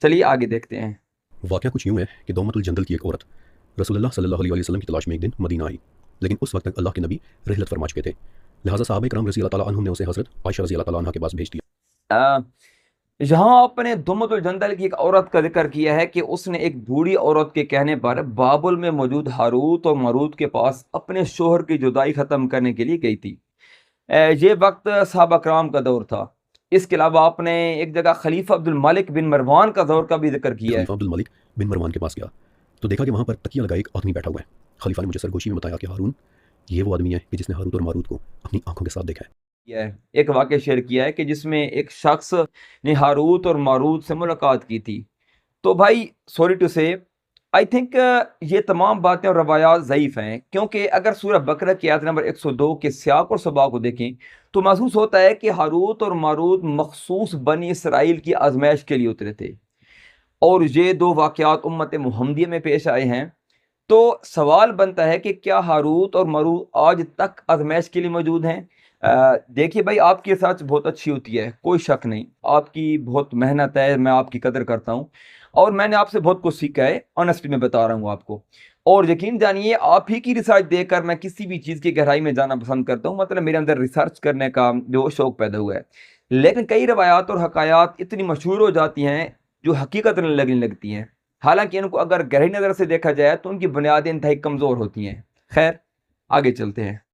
چلیے آگے دیکھتے ہیں۔ واقعہ کچھ یوں ہے کہ دومت الجندل کی ایک عورت رسول اللہ صلی اللہ علیہ وسلم کی تلاش میں ایک دن مدینہ آئی، لیکن اس وقت تک اللہ کے نبی رحلت فرما چکے تھے، لہٰذا صحابہ کرام رضی اللہ تعالیٰ عنہم نے اسے حضرت عائشہ رضی اللہ تعالیٰ عنہ کے پاس بھیج دیا۔ یہاں آپ نے دومت الجندل کی ایک عورت کا ذکر کیا ہے کہ اس نے ایک بوڑھی عورت کے کہنے پر بابل میں موجود ہاروت اور ماروت کے پاس اپنے شوہر کی جدائی ختم کرنے کے لیے گئی تھی۔ یہ وقت صحابہ کرام کا دور تھا۔ اس کے علاوہ آپ نے ایک جگہ خلیفہ عبد الملک بن مروان کا دور کا بھی ذکر کیا ہے۔ خلیفہ عبد الملک بن مروان کے پاس گیا تو دیکھا کہ وہاں پر تکیہ لگائے ایک آدمی بیٹھا ہوا ہے۔ خلیفہ نے مجھے سرگوشی میں بتایا کہ ہارون یہ وہ آدمی ہے کہ جس نے ہاروت اور ماروت کو اپنی آنکھوں کے ساتھ دیکھا ہے۔ ایک واقعہ شیئر کیا ہے کہ جس میں ایک شخص نے ہاروت اور ماروت سے ملاقات کی تھی۔ تو بھائی سوری ٹو سے آئی تھنک یہ تمام باتیں اور روایات ضعیف ہیں، کیونکہ اگر سورہ بقرہ کی آیت نمبر 102 کے سیاق اور سباق کو دیکھیں تو محسوس ہوتا ہے کہ ہاروت اور ماروت مخصوص بنی اسرائیل کی آزمائش کے لیے اترے تھے، اور یہ دو واقعات امت محمدیہ میں پیش آئے ہیں۔ تو سوال بنتا ہے کہ کیا ہاروت اور ماروت آج تک آزمائش کے لیے موجود ہیں؟ دیکھیے بھائی، آپ کی ریسرچ بہت اچھی ہوتی ہے، کوئی شک نہیں، آپ کی بہت محنت ہے، میں آپ کی قدر کرتا ہوں، اور میں نے آپ سے بہت کچھ سیکھا ہے، آنیسٹلی میں بتا رہا ہوں آپ کو، اور یقین جانیے آپ ہی کی ریسرچ دیکھ کر میں کسی بھی چیز کی گہرائی میں جانا پسند کرتا ہوں، مطلب میرے اندر ریسرچ کرنے کا جو شوق پیدا ہوا ہے۔ لیکن کئی روایات اور حکایات اتنی مشہور ہو جاتی ہیں جو حقیقت لگنے لگتی ہیں، حالانکہ ان کو اگر گہری نظر سے دیکھا جائے تو ان کی بنیادیں انتہائی کمزور ہوتی ہیں۔ خیر آگے چلتے ہیں۔